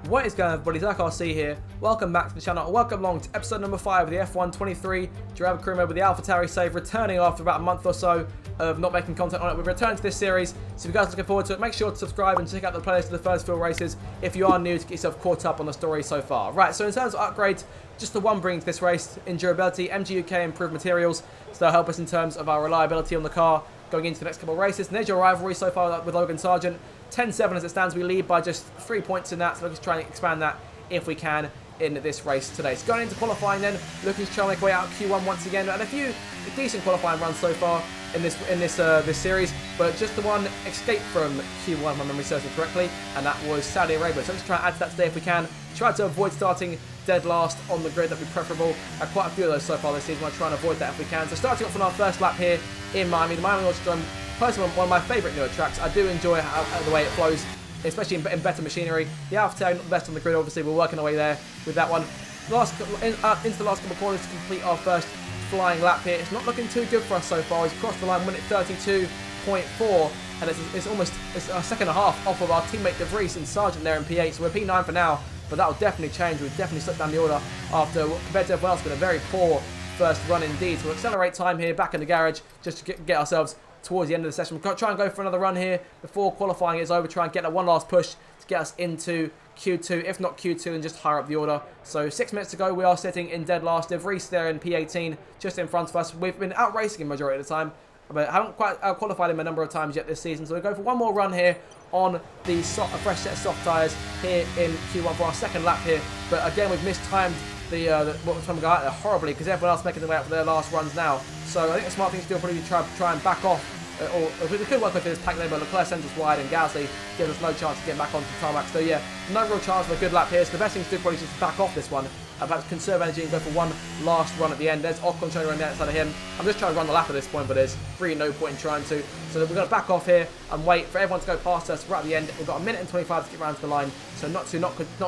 What is going on, everybody? Zach RC here. Welcome back to the channel. Welcome along to episode number 5 of the F1 23 Driver Career Mode with the AlphaTauri save, returning after about a month or so of not making content on it. We've returned to this series, so if you guys are looking forward to it, make sure to subscribe and check out the playlist of the first few races if you are new to get yourself caught up on the story so far. Right, so in terms of upgrades, just the one bringing to this race: endurability. MG UK improved materials, so they'll help us in terms of our reliability on the car going into the next couple of races. And there's your rivalry so far with Logan Sargent. 10-7 as it stands. We lead by just 3 points in that, so we'll just try and expand that if we can in this race today. So going into qualifying then, looking to try and make way out Q1 once again, and a few decent qualifying runs so far in this series, but just the one escape from Q1 if my memory serves me correctly, and that was Saudi Arabia. So let's try and add to that today if we can. Try to avoid starting dead last on the grid, that'd be preferable. Quite a few of those so far this season. We'll try and avoid that if we can. So starting off on our first lap here in Miami, the Miami Autodrome, personally one of my favourite newer tracks. I do enjoy the way it flows, especially in better machinery. The AlphaTauri not the best on the grid, obviously. We're working our way there with that one. Into the last couple of corners to complete our first flying lap here. It's not looking too good for us so far. He's crossed the line, minute 32.4, and it's almost a second and a half off of our teammate De Vries and Sargent there in P8. So we're P9 for now, but that will definitely change. We've definitely slipped down the order after, compared to everyone else, been a very poor first run indeed. So we'll accelerate time here back in the garage just to get ourselves towards the end of the session. We'll try and go for another run here before qualifying is over. Try and get that one last push to get us into Q2. If not Q2, then just higher up the order. So 6 minutes to go. We are sitting in dead last. De Vries there in P18, just in front of us. We've been out-racing him majority of the time, but haven't quite qualified him a number of times yet this season. So we'll go for one more run here on the fresh set of soft tyres here in Q1 for our second lap here. But again, we've mistimed what time we got out there horribly because everyone else making their way out for their last runs now. So I think the smart thing to do will probably be try and back off. Or we could work with this pack there, but Leclerc sends us wide and Gasly gives us no chance of getting back onto the tarmac. So yeah, no real chance of a good lap here. So the best thing to do probably is just back off this one. Perhaps conserve energy and go for one last run at the end. There's Ocon showing around the outside of him. I'm just trying to run the lap at this point, but there's really no point in trying to. So we're going to back off here and wait for everyone to go past us right at the end. We've got a minute and 25 to get around to the line, so not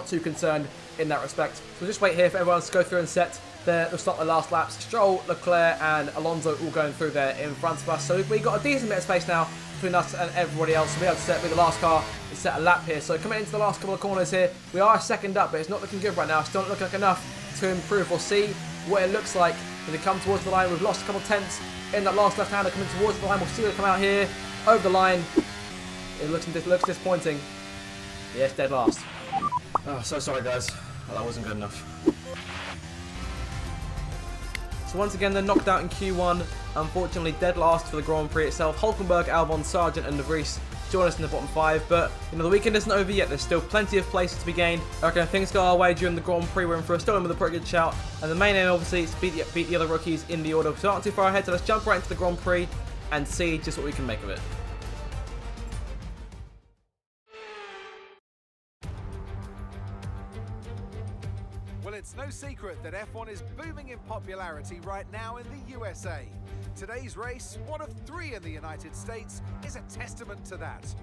too concerned in that respect. So we'll just wait here for everyone to go through and set they'll start the last laps. Stroll, Leclerc and Alonso all going through there in front of us. So we've got a decent bit of space now between us and everybody else. So we'll be able to be the last car to set a lap here. So coming into the last couple of corners here, we are second up, but it's not looking good right now. It's still not looking like enough to improve. We'll see what it looks like as we come towards the line. We've lost a couple of tenths in that last left-hander coming towards the line. We'll see it come out here over the line. It looks disappointing. Yes, dead last. Oh, so sorry guys. That wasn't good enough. So once again, they're knocked out in Q1. Unfortunately, dead last for the Grand Prix itself. Hulkenberg, Albon, Sargent and De Vries join us in the bottom 5. But, the weekend isn't over yet. There's still plenty of places to be gained. I reckon if things go our way during the Grand Prix, we're in for a still with a pretty good shout. And the main aim, obviously, is to beat the other rookies in the order. So not too far ahead, so let's jump right into the Grand Prix and see just what we can make of it. Well, it's no secret that F1 is booming in popularity right now in the USA. Today's race, one of 3 in the United States, is a testament to that.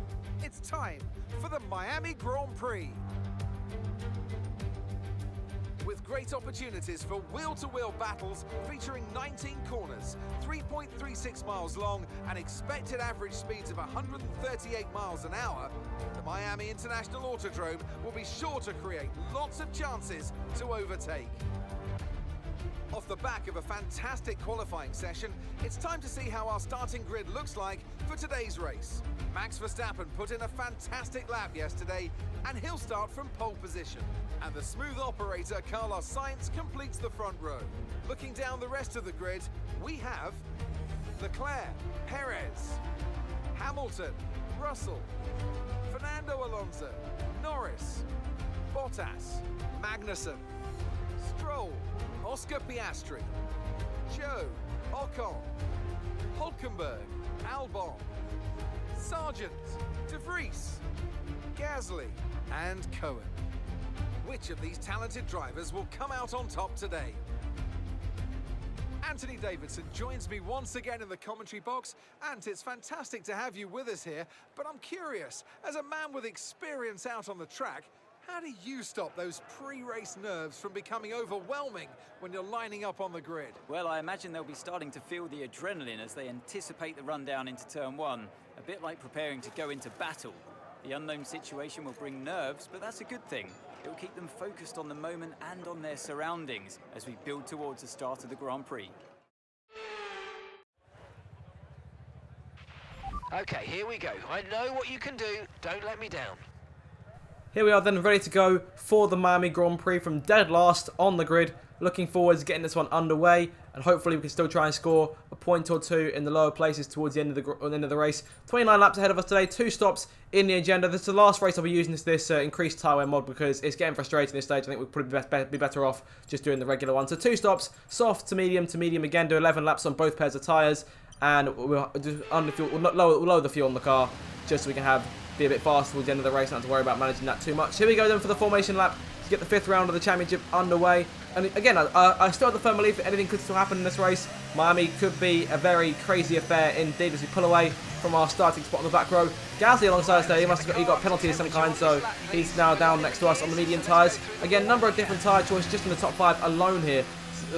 It's time for the Miami Grand Prix. With great opportunities for wheel-to-wheel battles featuring 19 corners, 3.36 miles long and expected average speeds of 138 miles an hour, the Miami International Autodrome will be sure to create lots of chances to overtake. Off the back of a fantastic qualifying session, it's time to see how our starting grid looks like for today's race. Max Verstappen put in a fantastic lap yesterday, and he'll start from pole position. And the smooth operator Carlos Sainz completes the front row. Looking down the rest of the grid, we have Leclerc, Perez, Hamilton, Russell, Fernando Alonso, Norris, Bottas, Magnussen, Stroll, Oscar Piastri, Joe, Ocon, Hulkenberg, Albon, Sargent, De Vries, Gasly and Cohen. Which of these talented drivers will come out on top today? Anthony Davidson joins me once again in the commentary box. Ant, it's fantastic to have you with us here, but I'm curious, as a man with experience out on the track, how do you stop those pre-race nerves from becoming overwhelming when you're lining up on the grid? Well, I imagine they'll be starting to feel the adrenaline as they anticipate the run down into turn 1, a bit like preparing to go into battle. The unknown situation will bring nerves, but that's a good thing. It will keep them focused on the moment and on their surroundings as we build towards the start of the Grand Prix. Okay, here we go. I know what you can do. Don't let me down. Here we are then, ready to go for the Miami Grand Prix from dead last on the grid. Looking forward to getting this one underway, and hopefully we can still try and score a point or two in the lower places towards the end of the race. 29 laps ahead of us today, 2 stops in the agenda. This is the last race I'll be using this increased tyre wear mod because it's getting frustrating at this stage. I think we'll probably be better off just doing the regular one. So 2 stops, soft to medium again, do 11 laps on both pairs of tyres, and we'll lower the fuel on the car just so we can be a bit faster towards the end of the race, not to worry about managing that too much. Here we go then for the formation lap to get the 5th round of the championship underway. And again, I still have the firm belief that anything could still happen in this race. Miami could be a very crazy affair indeed as we pull away from our starting spot on the back row. Gasly alongside us there, he got a penalty of some kind, so he's now down next to us on the medium tyres. Again, number of different tyre choices just in the top 5 alone here.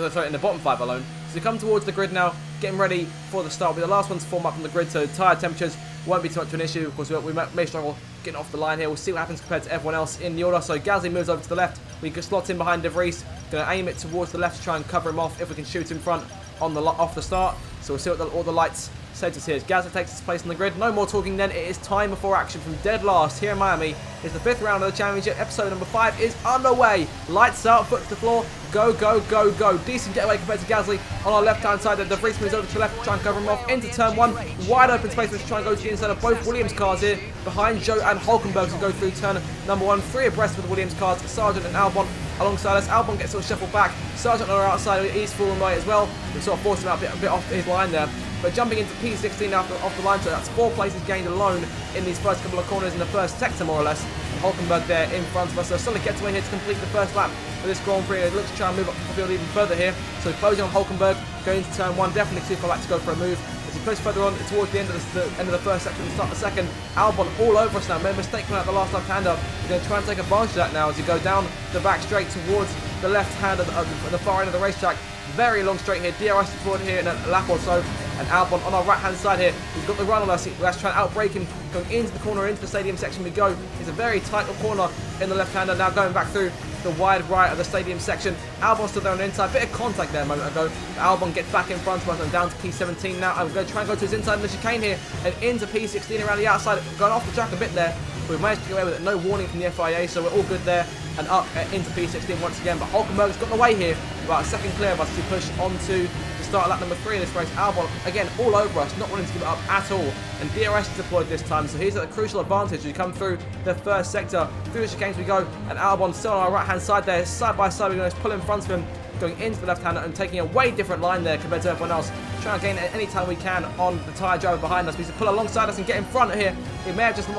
Sorry, in the bottom 5 alone. So we come towards the grid now, getting ready for the start. We'll be the last ones to form up on the grid, so tyre temperatures won't be too much of an issue. Of course, we may struggle getting off the line here. We'll see what happens compared to everyone else in the order. So Gasly moves over to the left. We can slot in behind De Vries. Going to aim it towards the left to try and cover him off if we can shoot in front off the start. So we'll see what all the lights say to us here. As Gasly takes his place on the grid. No more talking then. It is time before action from dead last here in Miami. It's the 5th round of the championship. Episode number 5 is underway. Lights out, foot to the floor. Go, go, go, go. Decent getaway compared to Gasly on our left-hand side. De Vries moves over to the left to try and cover him off into turn 1. Wide open space to try and go to the inside of both Williams cars here. Behind Joe and Hulkenberg to go through turn number 1. 3 abreast with the Williams cars. Sargent and Albon alongside us. Albon gets sort of shuffled back. Sargent on our outside. He's fallen away as well. We sort of forced him out a bit off his line there. But jumping into P16 off the line, so that's 4 places gained alone in these first couple of corners in the first sector, more or less. And Hulkenberg there in front of us. So solid gets away here to complete the first lap of this Grand Prix. It looks to try and move up the field even further here. So closing on Hulkenberg, going into turn 1. Definitely too far back to go for a move. As he pushes further on towards the end of the first section and start the second. Albon all over us now. Made a mistake coming out the last left-hander. We're going to try and take advantage of that now as you go down the back straight towards the left hand of the far end of the racetrack. Very long straight here. DRS deployed here in a lap or so. And Albon on our right-hand side here, he's got the run on us. Let's try and outbrake him. Going into the corner, into the stadium section we go. It's a very tight corner in the left-hander. Now going back through the wide right of the stadium section. Albon still there on the inside. Bit of contact there a moment ago. Albon gets back in front of us and down to P17 now. I'm going to try and go to his inside in the chicane here. And into P16 around the outside. Going off the track a bit there. We've managed to get away with it. No warning from the FIA, so we're all good there. And up into P16 once again. But Hulkenberg's got away here. About a second clear of us to push onto the start of lap number 3 in this race. Albon, again, all over us, not wanting to give it up at all. And DRS is deployed this time, so he's at a crucial advantage as we come through the first sector. Through the chicanes we go, and Albon still on our right-hand side there. Side by side, we're going to pull in front of him, going into the left-hander and taking a way different line there compared to everyone else. Trying to gain any time we can on the tyre driver behind us. We need to pull alongside us and get in front here. We may have just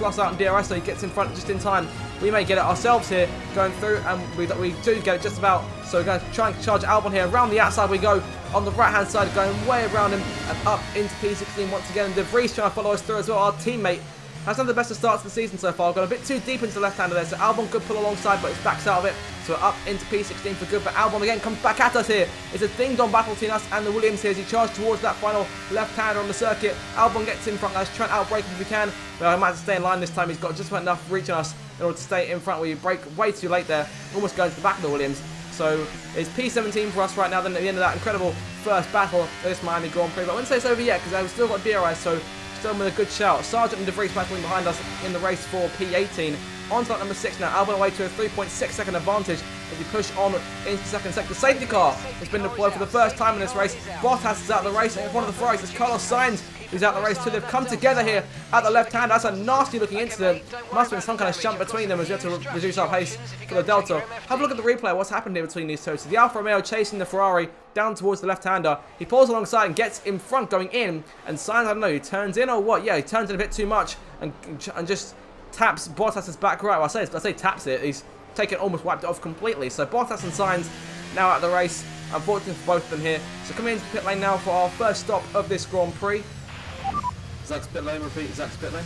lost out on DRS, so he gets in front just in time. We may get it ourselves here, going through, and we do get it just about. So we're going to try and charge Albon here. Around the outside we go, on the right-hand side, going way around him, and up into P16 once again. And De Vries trying to follow us through as well. Our teammate has done the best of starts of the season so far. Got a bit too deep into the left-hander there, so Albon could pull alongside, but it's backs out of it. So we're up into P16 for good, but Albon again comes back at us here. It's a ding-dong battle between us and the Williams here as he charges towards that final left-hander on the circuit. Albon gets in front. Let's try and outbrake him if we can. But I might have to stay in line this time. He's got just about enough reach on us in order to stay in front. We break way too late there, almost going to the back of the Williams. So it's P17 for us right now. Then at the end of that incredible first battle of this Miami Grand Prix. But I wouldn't say it's over yet because I've still got DRS, so still with a good shout. Sargent and De Vries battling behind us in the race for P18. On to lap number 6 now. Albon away to a 3.6 second advantage as we push on into the second sector. Safety car has been deployed for the first time in this race. Bottas is out of the race, and in front of the Ferraris is Carlos Sainz, who's out of the race too. They've come together here at the left hand. That's a nasty looking incident. Must have been some kind of shunt between them as we have to reduce our pace for the Delta. Have a look at the replay of what's happened here between these two. So the Alfa Romeo chasing the Ferrari down towards the left-hander. He pulls alongside and gets in front going in. And Sainz, I don't know, he turns in or what? Yeah, he turns in a bit too much and just taps Bottas's back right. Well, I say taps it. He's taken almost wiped it off completely. So Bottas and Sainz now out of the race. Unfortunately for both of them here. So coming into the pit lane now for our first stop of this Grand Prix. Zach's pit lane, repeat, Zach's pit lane.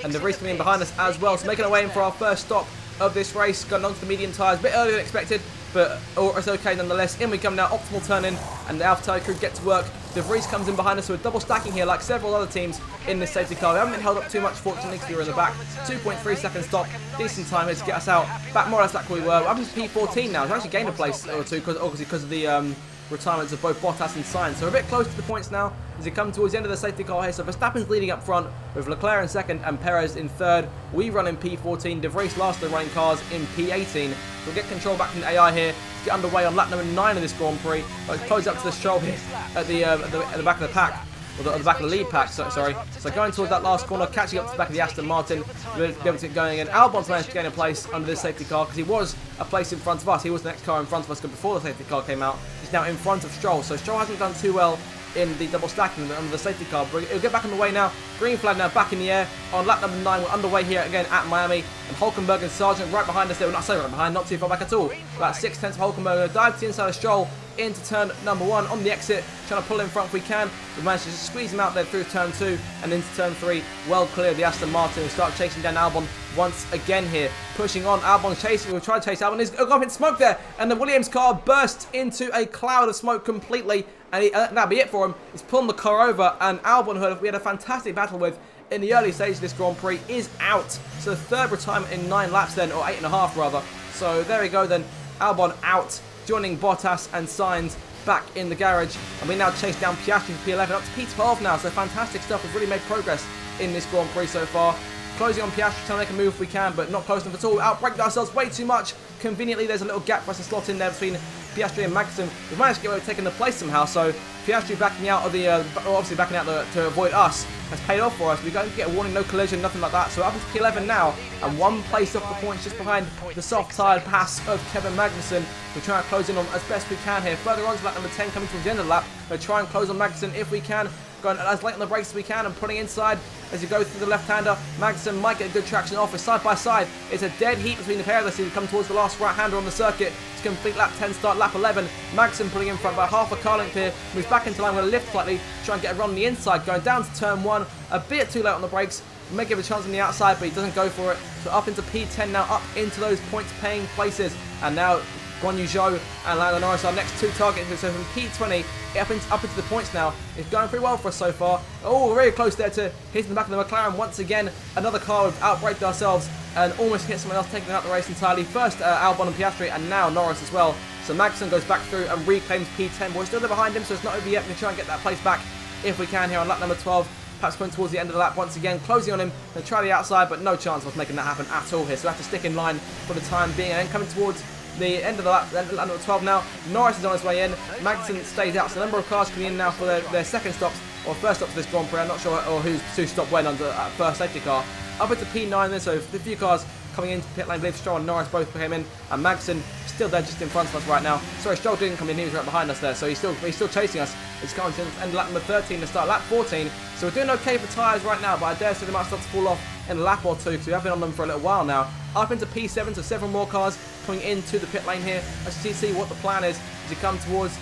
And De Vries coming in behind us as well. So making our way in for our first stop of this race. Going onto the medium tyres. A bit earlier than expected, but it's okay nonetheless. In we come now, optimal turn in, and the AlphaTauri crew get to work De Vries comes in behind us, so we're double stacking here like several other teams in this safety car. We haven't been held up too much, fortunately, because we were in the back. 2.3 second stop, decent time here to get us out. Back more or less like we were. We're up to P14 now. We've actually gained a place or two, obviously because of the retirements of both Bottas and Sainz. So we're a bit close to the points now as we come towards the end of the safety car here. So Verstappen's leading up front with Leclerc in second and Perez in third. We run in P14. De Vries last of the running cars in P18. We'll get control back from the AI here to get underway on lap number 9 of this Grand Prix. Let's close up to the Stroll here at the back of the pack. Or the back of the lead pack, sorry. So going towards that last corner, catching up to the back of the Aston Martin, we'll be able to get going. And Albon's managed to gain a place under this safety car because he was a place in front of us. He was the next car in front of us before the safety car came out. He's now in front of Stroll. So Stroll hasn't done too well in the double stacking under the safety car. But it'll get back on the way now. Green flag now back in the air on lap number 9. We're underway here again at Miami. And Hulkenberg and Sargent right behind us there. We're not so right behind, not too far back at all. About 6/10 of Hulkenberg. Dive to the inside of Stroll into turn number 1 on the exit, trying to pull in front if we can. We managed to just squeeze him out there through turn 2 and into turn 3. Well clear of the Aston Martin. We start chasing down Albon once again here. Pushing on, Albon chasing. We'll try to chase Albon. He's got smoke there, and the Williams car bursts into a cloud of smoke completely, and that'll be it for him. He's pulling the car over, and Albon, who we had a fantastic battle with in the early stages of this Grand Prix, is out. So third retirement in 9 laps then, or 8.5 rather. So there we go then. Albon out, joining Bottas and Sainz back in the garage. And we now chase down Piastri for P11 up to P12 now. So fantastic stuff. We've really made progress in this Grand Prix so far. Closing on Piastri, trying to make a move if we can, but not close enough at all. Outbraked ourselves way too much. Conveniently, there's a little gap for us to slot in there between Piastri and Magnussen. We've managed to get away with taking the place somehow, so Piastri backing out of the, obviously backing out to avoid us has paid off for us. We don't get a warning, no collision, nothing like that. So we're up into P11 now, and 1 place off the points just behind the soft-tired pass of Kevin Magnussen. We're trying to close in on as best we can here. Further on to lap number 10, coming towards the end of the lap. We'll try and close on Magnussen if we can. Going as late on the brakes as we can and putting inside as you go through the left-hander. Magnussen might get a good traction off. Side by side, it's a dead heat between the pair of us as we come towards the last right-hander on the circuit. To complete lap 10, start lap 11. Magnussen putting in front by half a car length here. Moves back into line with a lift slightly. Try and get a run on the inside. Going down to turn 1. A bit too late on the brakes. May give a chance on the outside, but he doesn't go for it. So up into P10 now, up into those points-paying places. And now Guan Yu Zhou and Lando Norris, our next 2 targets. So from P20 up into the points now. It's going pretty well for us so far. Oh, we're very close there to hitting the back of the McLaren once again. Another car we've outbraked ourselves and almost hit someone else, taking out the race entirely. First Albon and Piastri, and now Norris as well. So Magnussen goes back through and reclaims P10, but we're still there behind him, so it's not over yet. We can try and get that place back if we can here on lap number 12. Perhaps going towards the end of the lap once again, closing on him and try the outside, but no chance of making that happen at all here. So we have to stick in line for the time being, and then coming towards the end of the lap, lap number 12 now. Norris is on his way in. Magnussen stays out. So the number of cars coming in now for their second stops, or first stops for this Grand Prix. I'm not sure or who's stopped when under first safety car. Up into P9 then, so a few cars coming into the pit lane. I believe Stroll and Norris both came in, and Magnussen still there just in front of us right now. Sorry, Stroll didn't come in, he was right behind us there, so he's still chasing us. It's coming to the end of lap number 13 to start lap 14. So we're doing okay for tyres right now, but I dare say they might start to fall off in a lap or two, because we have been on them for a little while now. Up into P7, so several more cars coming into the pit lane here. As you see what the plan is as you come towards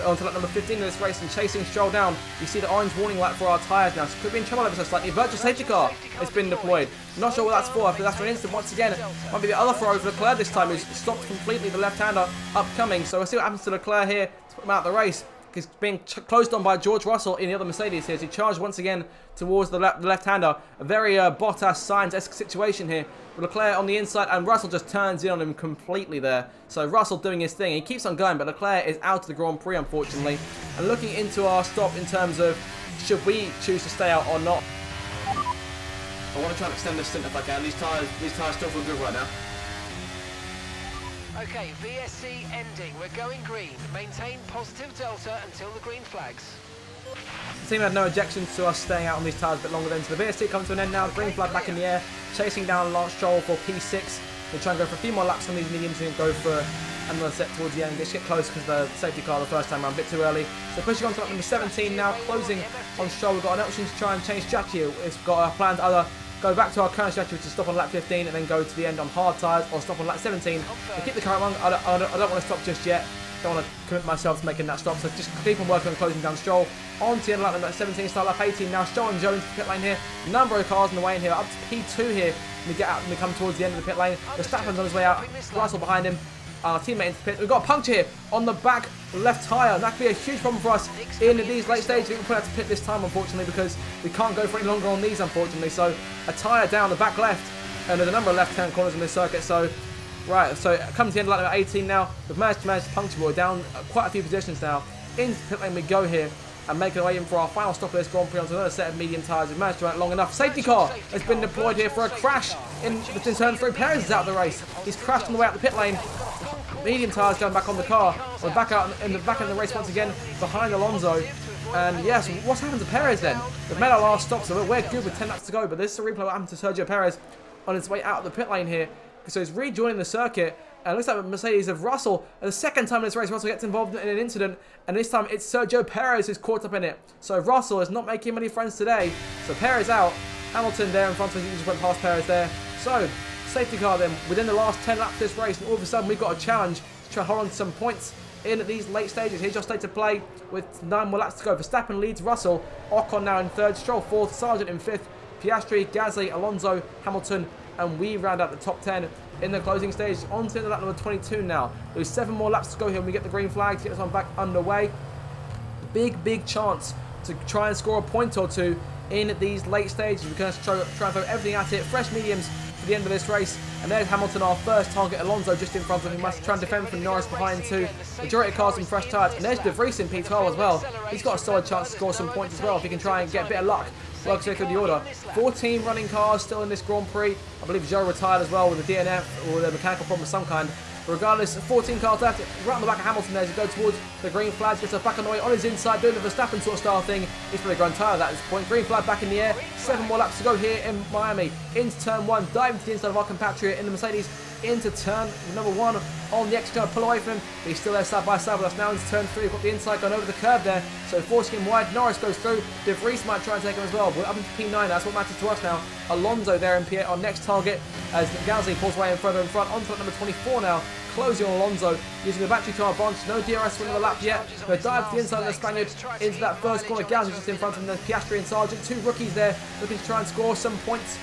onto lap number 15 of this race and chasing Stroll down. You see the orange warning light for our tyres now, so could be in trouble ever so slightly. Virtual safety car has been deployed. Not sure what that's for, but that's for an instant once again. Might be the other throw for Leclerc this time, who's stopped completely the left-hander upcoming. So we'll see what happens to Leclerc here to put him out of the race. He's being closed on by George Russell in the other Mercedes here as he charged once again towards the left-hander. A very Bottas-Sainz-esque situation here. Leclerc on the inside, and Russell just turns in on him completely there. So Russell doing his thing. He keeps on going, but Leclerc is out of the Grand Prix, unfortunately. And looking into our stop in terms of should we choose to stay out or not. I want to try and extend this stint if I can. These tyres still feel good right now. Okay, VSC ending. We're going green. Maintain positive delta until the green flags. The team had no objections to us staying out on these tyres a bit longer then. So the VSC comes to an end now. Green flag back in the air. Chasing down Lance Stroll for P6. We'll try and go for a few more laps on these mediums and go for another set towards the end. Just get close because the safety car the first time around a bit too early. So pushing on to lap number 17 now. Closing on Stroll. We've got an option to try and change strategy. It's got our plan to either go back to our current strategy, which is stop on lap 15 and then go to the end on hard tyres, or stop on lap 17. To keep the current one, I don't want to stop just yet. Don't want to commit myself to making that stop, so just keep on working on closing down Stroll. On to the end of lap number 17, start lap 18 now. Stroll and Zhou into the pit lane here. Number of cars in the way in here, up to P2 here. We get out and we come towards the end of the pit lane. Verstappen's on his way out. Russell behind him. our teammate into pit. We've got a puncture here on the back left tyre. And that could be a huge problem for us in these late stages. We can put out to pit this time, unfortunately, because we can't go for any longer on these, unfortunately. So a tyre down the back left, and there's a number of left-hand corners in this circuit. So, right, so coming to the end of lap number 18 now. We've managed to puncture. We're down quite a few positions now. Into pit lane we go here, and making our way in for our final stop of this Grand Prix onto another set of medium tyres. We've managed to run it long enough. Safety car has been deployed here for a crash in turn 3. Perez is out of the race. He's crashed on the way out the pit lane. Medium tyres going back on the car. We're back out in the back end of the race once again behind Alonso. And yes, what's happened to Perez then? We've made our last stop, so we're good with 10 laps to go. But this is a replay of what happened to Sergio Perez on his way out of the pit lane here. So he's rejoining the circuit. And it looks like Mercedes of Russell. And the second time in this race, Russell gets involved in an incident. And this time, it's Sergio Perez who's caught up in it. So Russell is not making many friends today. So Perez out. Hamilton there in front of us. He just went past Perez there. So, safety car then. Within the last 10 laps of this race. And all of a sudden, we've got a challenge to try and hold on to some points in these late stages. Here's your state to play with 9 more laps to go. Verstappen leads Russell. Ocon now in 3rd. Stroll 4th. Sargent in 5th. Piastri, Gasly, Alonso, Hamilton. And we round out the top 10 in the closing stage. On to lap number 22 now. There's 7 more laps to go here and we get the green flag to get this one back underway. Big chance to try and score a point or two in these late stages. We're going to try and throw everything at it. Fresh mediums for the end of this race. And there's Hamilton, our first target. Alonso just in front of him. He must try and defend from Norris behind too. Majority of cars on fresh tyres. And there's De Vries in P12 as well. He's got a solid chance to score some points as well if he can try and get a bit of luck. Works through the order. 14 running cars still in this Grand Prix. I believe Joe retired as well with a DNF or with a mechanical problem of some kind. But regardless, 14 cars left. Right on the back of Hamilton there as he goes towards the green flag. Gets us back on the way on his inside, doing the Verstappen sort of style thing. He's probably grown tired at this point. Green flag back in the air. 7 more laps to go here in Miami. Into turn 1. Diving to the inside of our compatriot in the Mercedes. Into turn number 1 on the exit, going to pull away from him, but he's still there side by side with us now into turn 3. We've got the inside going over the curb there, so forcing him wide. Norris goes through. De Vries might try and take him as well. We're up into P9, that's what matters to us now. Alonso there in P8, our next target, as Gasly pulls away and further in front. On to number 24 now, closing on Alonso, using the battery car advantage. No DRS for another lap yet. They dive to the inside of the Spaniard into that first corner. Gasly just in front of him. There's Piastri and Sargent, 2 rookies there, looking to try and score some points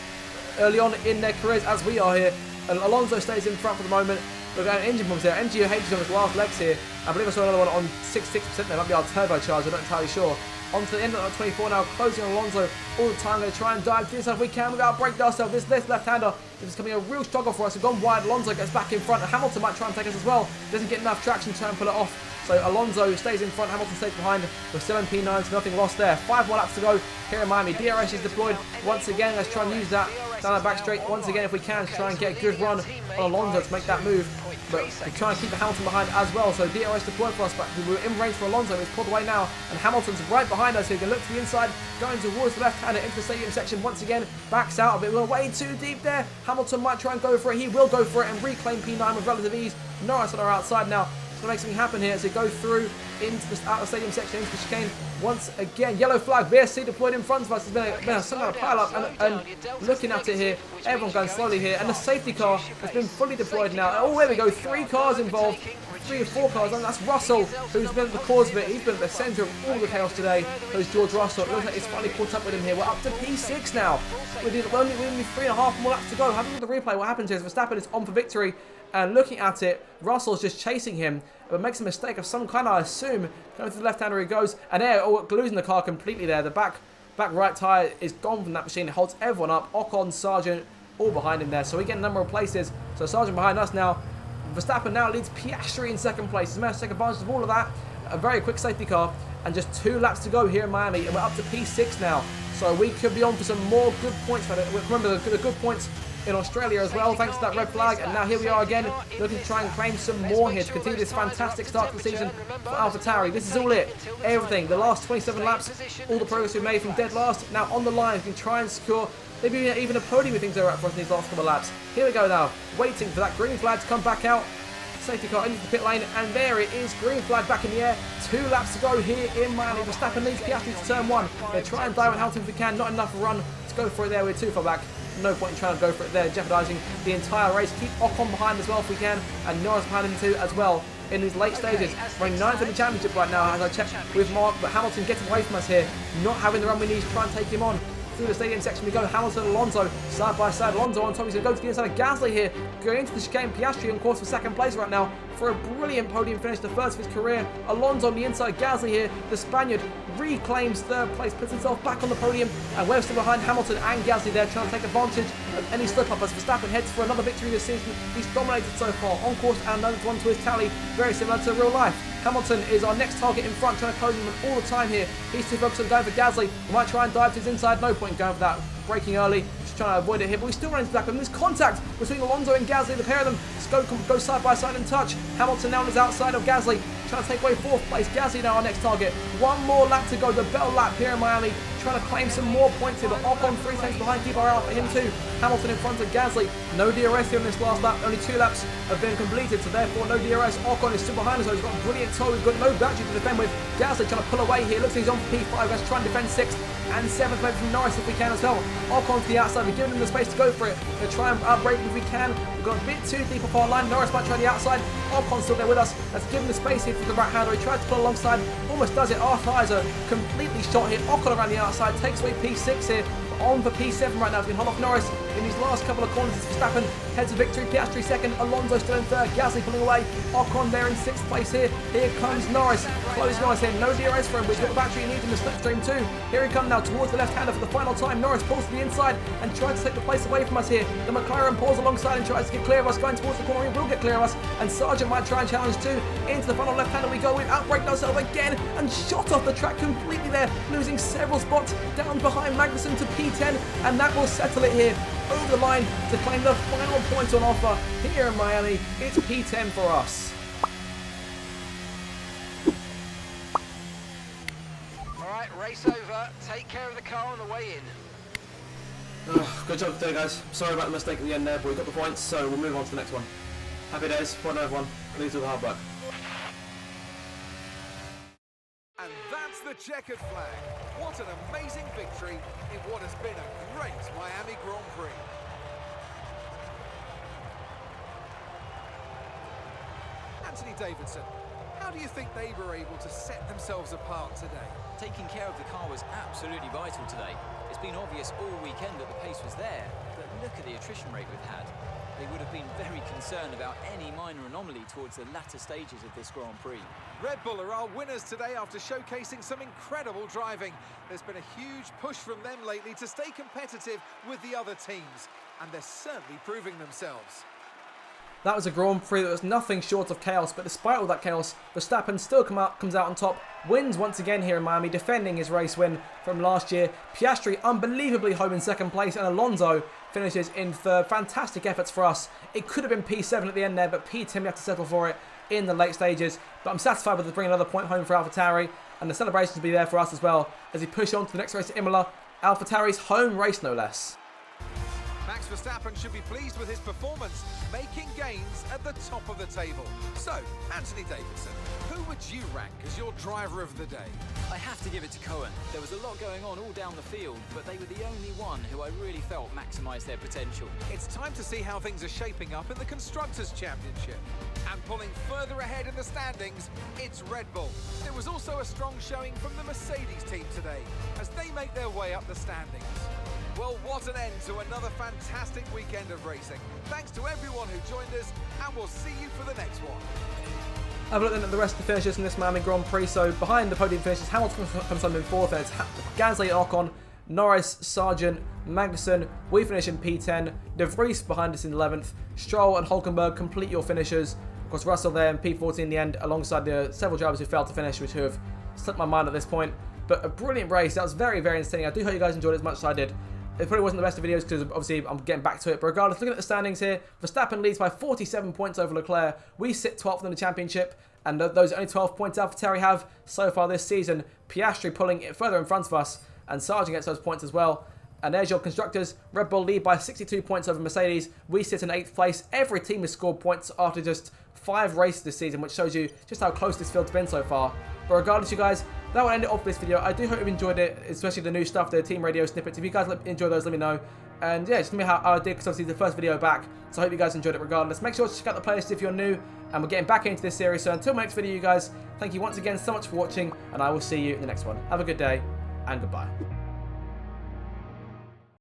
early on in their careers as we are here. And Alonso stays in front for the moment. We've got engine problems here. MGOH is on his last legs here. I believe I saw another one on 66%. There might be our turbocharger, I'm not entirely sure. On to the end of 24 now, closing on Alonso all the time. Going to try and dive to this if we can without breaking ourselves. This left-hander is becoming a real struggle for us. We've gone wide. Alonso gets back in front, and Hamilton might try and take us as well. Doesn't get enough traction to try and pull it off. So Alonso stays in front, Hamilton stays behind. We're still in P9, so nothing lost there. 5 more laps to go here in Miami. DRS is deployed once again. Let's try and use that down the back straight once again if we can to try and get a good run on Alonso to make that move. But we try and keep the Hamilton behind as well. So DRS deployed for us, but we were in range for Alonso. He's pulled away now, and Hamilton's right behind us. So he can look to the inside, going towards the left-hander into the stadium section once again. Backs out a bit. We're way too deep there. Hamilton might try and go for it. He will go for it and reclaim P9 with relative ease. Norris on our outside now. It's going to make something happen here as they go through into the out of the stadium section, into the chicane once again. Yellow flag, VSC deployed in front of us. There's been some kind of pile up, and looking at it here, everyone going slowly here, and the safety car has been fully deployed now. Oh, there we go, 3 cars involved, 3 or 4 cars, and that's Russell who's been at the cause of it. He's been at the centre of all the chaos today. There's George Russell. It looks like he's finally caught up with him here. We're up to P6 now. We're only 3.5 more laps to go. Having the replay, what happens is Verstappen is on for victory. And looking at it, Russell's just chasing him, but makes a mistake of some kind, I assume. Going to the left-hander he goes, and there, losing the car completely there. The back right tyre is gone from that machine. It holds everyone up. Ocon, Sargent, all behind him there. So we get a number of places. So Sargent behind us now. Verstappen now leads Piastri in second place. He's managed to take advantage of all of that. A very quick safety car, and just 2 laps to go here in Miami, and we're up to P6 now. So we could be on for some more good points. Remember the good points in Australia as well, thanks to that red flag. And now here we are again, looking to try and claim some more here to continue this fantastic start to the season for AlphaTauri. This is all it. Everything. The last 27 laps, all the progress we've made from dead last. Now on the line, we can try and secure maybe even a podium if things are out for us in these last couple of laps. Here we go now, waiting for that green flag to come back out. Safety car into the pit lane, and there it is, green flag back in the air. 2 laps to go here in Miami. Verstappen leads Piastri to turn 1. They try and dive on Hamilton if we can, not enough run to go for it there. We're too far back. No point in trying to go for it there, jeopardising the entire race. Keep Ocon behind as well if we can, and Norris behind him too as well in these late stages. Running 9th in the championship right now as I check with Mark, but Hamilton getting away from us here, not having the run we need to try and take him on. through the stadium section we go. Hamilton and Alonso side by side. Alonso on top. He's going to go to the inside of Gasly here. Going into the chicane. Piastri on course for second place right now for a brilliant podium finish, the first of his career. Alonso on the inside. Gasly here. The Spaniard reclaims third place, puts himself back on the podium, and we're still behind Hamilton and Gasly there, trying to take advantage of any slip-up as Verstappen heads for another victory this season. He's dominated so far on course and another one to his tally, very similar to real life. Hamilton is our next target in front, trying to close him all the time here. He's too focused on going for Gasly. We might try and dive to his inside. No point in going for that. Braking early, just trying to avoid it here, but we still run into that. And there's contact between Alonso and Gasly. The pair of them go side by side and touch. Hamilton now on his outside of Gasly, trying to take away fourth place. Gasly now our next target. One more lap to go, the bell lap here in Miami, trying to claim some more points here, but Ocon 3 tenths behind, keep our eye out for him too. Hamilton in front of Gasly. No DRS here in this last lap. Only 2 laps have been completed, so therefore no DRS. Ocon is still behind us, so he's got a brilliant toe. He's got no battery to defend with. Gasly trying to pull away here. Looks like he's on for P5. Let's try and defend 6th and 7th, maybe from Norris if we can as well. Ocon to the outside. We're giving him the space to go for it. We'll try and outbrake if we can. We've got a bit too deep off our line. Norris might try the outside. Ocon's still there with us. Let's give him the space here for the right hander. He tried to pull alongside. Almost does it. Our tires are completely shot here. Ocon around the outside. Takes away P6 here. On for P7 right now. He's been hold off Norris in these last couple of corners. Verstappen heads to victory. Piastri second. Alonso still in third. Gasly pulling away. Ocon there in 6th place here. Here comes Norris. Close Norris here. No DRS for him, but he's got the battery he needs in the slipstream too. Here he comes now towards the left-hander for the final time. Norris pulls to the inside and tries to take the place away from us here. The McLaren pulls alongside and tries to get clear of us. Going towards the corner, he will get clear of us. And Sargent might try and challenge too. Into the final left-hander we go with. Outbraked ourselves again and shot off the track completely there. Losing several spots down behind Magnussen to P10. And that will settle it here over the line to claim the final point on offer here in Miami. It's P10 for us. Alright, race over. Take care of the car on the way in. Good job today, guys. Sorry about the mistake at the end there, but we got the points, so we'll move on to the next one. Happy days. Well done, everyone. Please do the hard work. And that's the checkered flag. What an amazing victory in what has been a great Miami Grand Prix. Anthony Davidson, how do you think they were able to set themselves apart today? Taking care of the car was absolutely vital today. It's been obvious all weekend that the pace was there, but look at the attrition rate we've had. They would have been very concerned about any minor anomaly towards the latter stages of this Grand Prix. Red Bull are our winners today after showcasing some incredible driving. There's been a huge push from them lately to stay competitive with the other teams, and they're certainly proving themselves. That was a Grand Prix that was nothing short of chaos, but despite all that chaos, Verstappen still comes out on top, wins once again here in Miami, defending his race win from last year. Piastri unbelievably home in 2nd place, and Alonso finishes in 3rd. Fantastic efforts for us. It could have been P7 at the end there, but P10 we have to settle for it in the late stages. But I'm satisfied with bringing another point home for AlphaTauri, and the celebrations will be there for us as well as we push on to the next race at Imola, AlphaTauri's home race no less. Max Verstappen should be pleased with his performance, making gains at the top of the table. So, Anthony Davidson, who would you rank as your driver of the day? I have to give it to Cohen. There was a lot going on all down the field, but they were the only one who I really felt maximised their potential. It's time to see how things are shaping up in the Constructors' Championship. And pulling further ahead in the standings, it's Red Bull. There was also a strong showing from the Mercedes team today, as they make their way up the standings. Well, what an end to another fantastic weekend of racing. Thanks to everyone who joined us, and we'll see you for the next one. Have a look then at the rest of the finishers in this Miami Grand Prix. So behind the podium finishes, Hamilton comes home in 4th, then it's Gasly and Ocon, Norris, Sargent, Magnussen. We finish in P10. De Vries behind us in 11th. Stroll and Hulkenberg complete your finishers. Of course, Russell there in P14 in the end, alongside the several drivers who failed to finish, which have slipped my mind at this point. But a brilliant race. That was very, very entertaining. I do hope you guys enjoyed it as much as I did. It probably wasn't the best of videos because obviously I'm getting back to it. But regardless, looking at the standings here, Verstappen leads by 47 points over Leclerc. We sit 12th in the championship, and those are only 12 points AlphaTauri have so far this season. Piastri pulling it further in front of us, and Sargent gets those points as well. And there's your constructors. Red Bull lead by 62 points over Mercedes. We sit in 8th place. Every team has scored points after just 5 races this season, which shows you just how close this field's been so far. But regardless, you guys, that will end it off this video. I do hope you've enjoyed it, especially the new stuff, the team radio snippets. If you guys enjoy those, let me know. And yeah, just let me know how I did, because obviously the first video back. So I hope you guys enjoyed it regardless. Make sure to check out the playlist if you're new. And we're getting back into this series. So until my next video, you guys, thank you once again so much for watching. And I will see you in the next one. Have a good day, and goodbye.